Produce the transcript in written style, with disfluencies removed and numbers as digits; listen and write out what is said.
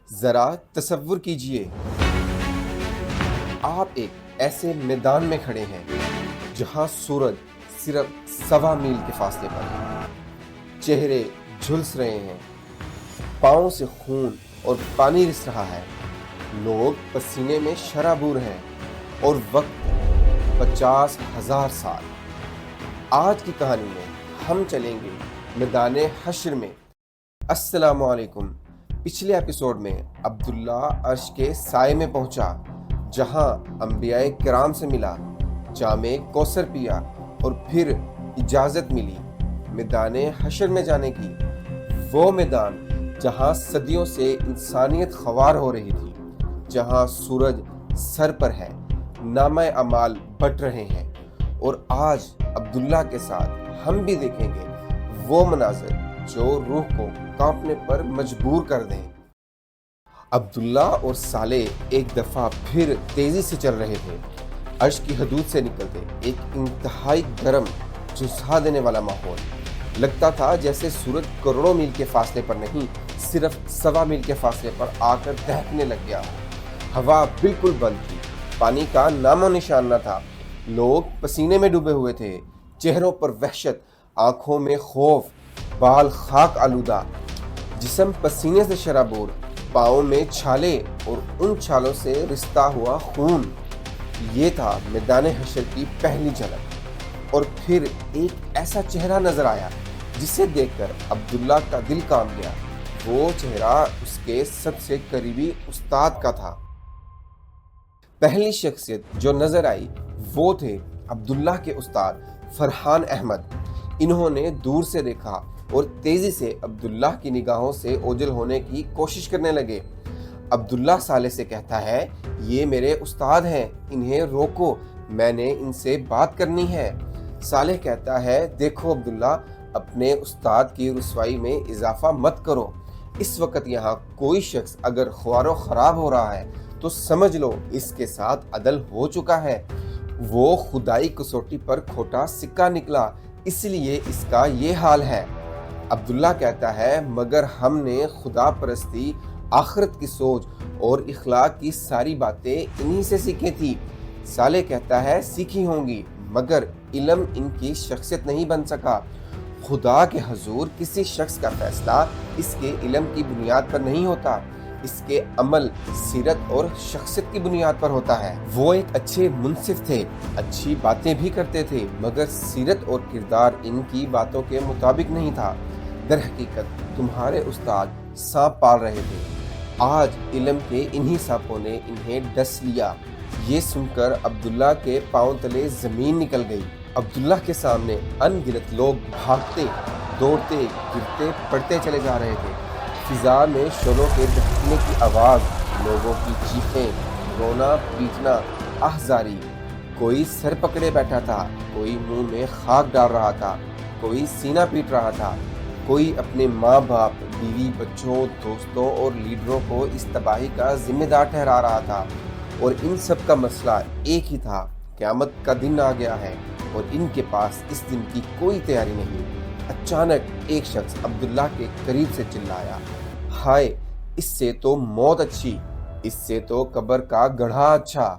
ذرا تصور کیجئے آپ ایک ایسے میدان میں کھڑے ہیں جہاں سورج صرف 1.25 میل کے فاصلے پر ہے، چہرے جھلس رہے ہیں، پاؤں سے خون اور پانی رس رہا ہے، لوگ پسینے میں شرابور ہیں اور وقت 50,000 سال۔ آج کی کہانی میں ہم چلیں گے میدان حشر میں۔ السلام علیکم۔ پچھلے ایپیسوڈ میں عبداللہ عرش کے سائے میں پہنچا، جہاں انبیاء کرام سے ملا، جام کوثر پیا اور پھر اجازت ملی میدان حشر میں جانے کی، وہ میدان جہاں صدیوں سے انسانیت خوار ہو رہی تھی، جہاں سورج سر پر ہے، نامہ اعمال بٹ رہے ہیں، اور آج عبداللہ کے ساتھ ہم بھی دیکھیں گے وہ مناظر جو روح کو کانپنے پر مجبور کر دیں۔ عبداللہ اور صالح ایک دفعہ پھر تیزی سے چل رہے تھے، عرش کی حدود سے نکلتے ایک انتہائی گرم جھنسا دینے والا ماحول۔ لگتا تھا جیسے سورج کروڑوں میل کے فاصلے پر نہیں، صرف 1.25 میل کے فاصلے پر آ کر دہکنے لگ گیا۔ ہوا بالکل بند تھی، پانی کا نام و نشان نہ تھا، لوگ پسینے میں ڈوبے ہوئے تھے، چہروں پر وحشت، آنکھوں میں خوف، بال خاک آلودہ، جسم پسینے سے شرابور، پاؤں میں چھالے اور ان چھالوں سے رستا ہوا خون۔ یہ تھا میدان حشر کی پہلی جھلک، اور پھر ایک ایسا چہرہ نظر آیا جسے دیکھ کر عبداللہ کا دل کانپ گیا۔ وہ چہرہ اس کے سب سے قریبی استاد کا تھا۔ پہلی شخصیت جو نظر آئی وہ تھے عبداللہ کے استاد فرحان احمد۔ انہوں نے دور سے دیکھا اور تیزی سے عبداللہ کی نگاہوں سے اوجھل ہونے کی کوشش کرنے لگے۔ عبداللہ صالح سے کہتا ہے، یہ میرے استاد ہیں، انہیں روکو، میں نے ان سے بات کرنی ہے۔ صالح کہتا ہے، دیکھو عبداللہ، اپنے استاد کی رسوائی میں اضافہ مت کرو۔ اس وقت یہاں کوئی شخص اگر خوار و خراب ہو رہا ہے تو سمجھ لو اس کے ساتھ عدل ہو چکا ہے۔ وہ خدائی کسوٹی پر کھوٹا سکہ نکلا، اس لیے اس کا یہ حال ہے۔ عبداللہ کہتا ہے، مگر ہم نے خدا پرستی، آخرت کی سوچ اور اخلاق کی ساری باتیں انہی سے سیکھی تھی۔ صالح کہتا ہے، سیکھی ہوں گی، مگر علم ان کی شخصیت نہیں بن سکا۔ خدا کے حضور کسی شخص کا فیصلہ اس کے علم کی بنیاد پر نہیں ہوتا، اس کے عمل، سیرت اور شخصیت کی بنیاد پر ہوتا ہے۔ وہ ایک اچھے منصف تھے، اچھی باتیں بھی کرتے تھے، مگر سیرت اور کردار ان کی باتوں کے مطابق نہیں تھا۔ در حقیقت تمہارے استاد سانپ پال رہے تھے، آج علم کے انہی سانپوں نے انہیں ڈس لیا۔ یہ سن کر عبداللہ کے پاؤں تلے زمین نکل گئی۔ عبداللہ کے سامنے ان گنت لوگ بھاگتے، دوڑتے، گرتے پڑتے چلے جا رہے تھے۔ فضا میں شعلوں کے دہکنے کی آواز، لوگوں کی چیخیں، رونا پیٹنا، آہذاری۔ کوئی سر پکڑے بیٹھا تھا، کوئی منہ میں خاک ڈال رہا تھا، کوئی سینہ پیٹ رہا تھا، کوئی اپنے ماں باپ، بیوی بچوں، دوستوں اور لیڈروں کو اس تباہی کا ذمہ دار ٹھہرا رہا تھا۔ اور ان سب کا مسئلہ ایک ہی تھا، قیامت کا دن آ گیا ہے اور ان کے پاس اس دن کی کوئی تیاری نہیں۔ اچانک ایک شخص عبداللہ کے قریب سے چلایا، ہائے، اس سے تو موت اچھی، اس سے تو قبر کا گڑھا اچھا۔